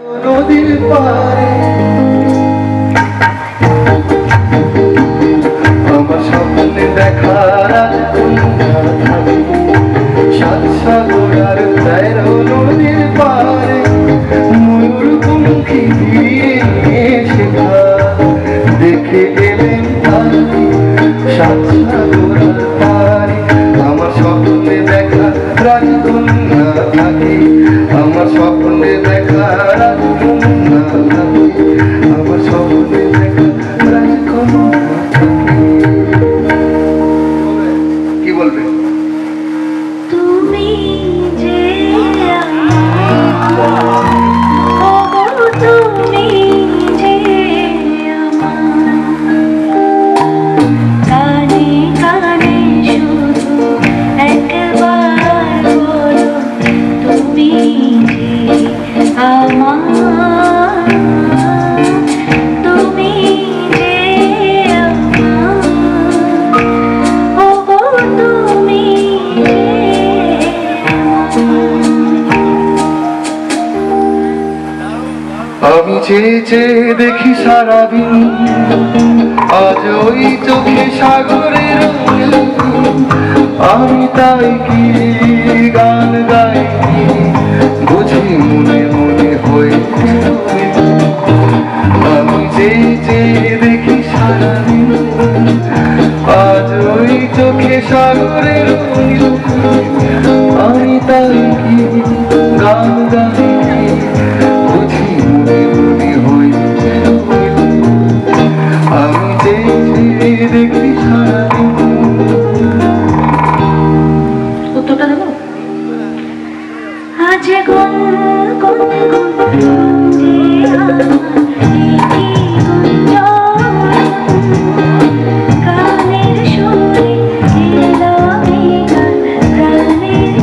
নদীর পারে আমার স্বপ্নে দেখা রাজকন্যা থাকে সাত সাগর আর 13 নদীর পারে ময়ূরপঙ্খী দিয়ে শেখা দেখে এলেন তাকে সাত সাগর আর পারে আমার স্বপ্নে দেখা রাজকন্যা থাকে আমার স্বপ্নে দেখা রাজকন্যা থাকে আমার স্বপ্নে দেখা রাজকন্যা থাকে। কি বলবে? তুমি যে তুমি যে কানে কানে শুধু একবার বলো তুমি যে আমার তুমি যে আমার ও তুমি যে আমি চেয়ে চেয়ে দেখি সারাদিন আজ ওই চোখে সাগরের রঙিন। আমি তাই কি গান গাই বুঝি মনে মনে হয়েছে আমি চেয়ে চেয়ে দেখি সারাদিন আজ ওই চোখে সাগরের রঙিন। আমি তাই কি গান গাই বুঝি মনে মনে হয়েছে আমি চেয়ে চেয়ে দেখি সারাদিন। উত্তরটা দেবো আজ গুন গুন গুন যে কানের সুরে এলো গান প্রাণের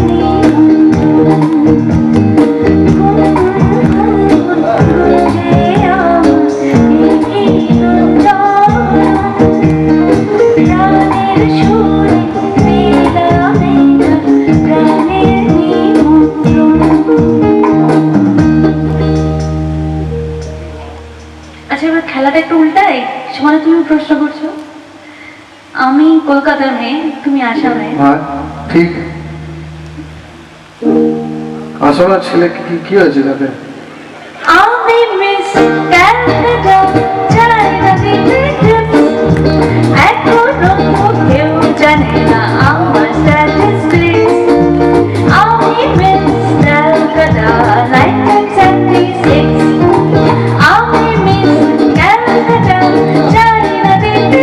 আচ্ছা এবার খেলাটা একটু উল্টাই সমানে তুমি প্রশ্ন করছো আমি কলকাতার মেয়ে তুমি আসামে হ্যাঁ ঠিক আসামের ছেলে কি হয়েছে তাদের আমি মিস ক্যালকাটা চাইনা দিতে এখনো কেউ জানে না আমার স্ট্যাটিস্টিক্স আমি মিস ক্যালকাটা 1976 আমি মিস ক্যালকাটা চাইনা দিতে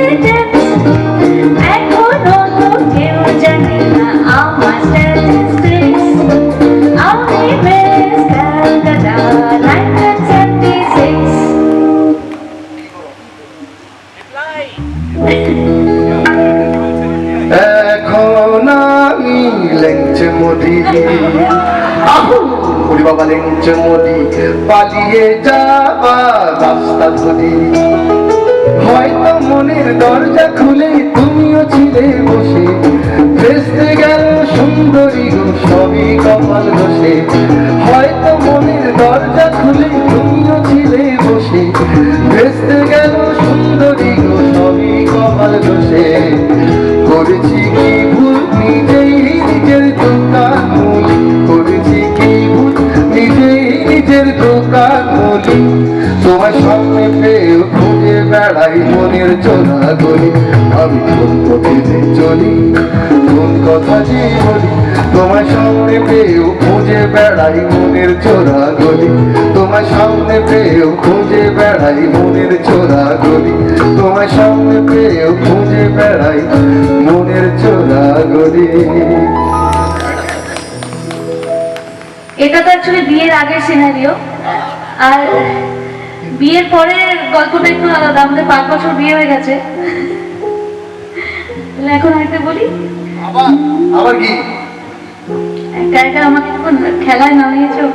এখনো কেউ জানে না আমার স্ট্যাটিস্টিক্স আমি মিস ক্যালকাটা 1976 এখন আমি লেংচে মোদি ওরে বাবা লেংচে মোদি পালিয়ে যাবা রাস্তা ধরি হয়তো মনের দরজা খুলে তুমিও ছিলে বসে ভেস্তে গেল সুন্দরী গো সবই কপাল দোষে হয়তো মনের দরজা খুলে তুমিও ছিলে বসে ভেস্তে গেল সুন্দরী গো সবই কপাল দোষে করেছি কি ভুল নিজেই নিজের দোকান মলি করেছি কি ভুল নিজেই নিজের দোকান মলি তোমার সামনে পেয়ে খুঁজে বেড়াই মনের চোরা গলি আমি কোন পথে যে চলি কোন কথা যে বলি তোমার সামনে পেয়েও খুঁজে বেড়াই মনের চোরা গলি তোমার সামনে পেয়েও খুঁজে বেড়াই মনের চোরা গলি তোমার সামনে পেয়েও খুঁজে বেড়াই মনের চোরা গলি। এটা তো অ্যাকচুয়ালি বিয়ের আগের সিনারিও আর বিয়ের পরের গল্পটা একটু আলাদা আমাদের 5 বছর বিয়ে হয়ে গেছে তাহলে এখন আরেকটা বলি আবার কি একা একা আমাকে এখন খেলায় নামিয়েছো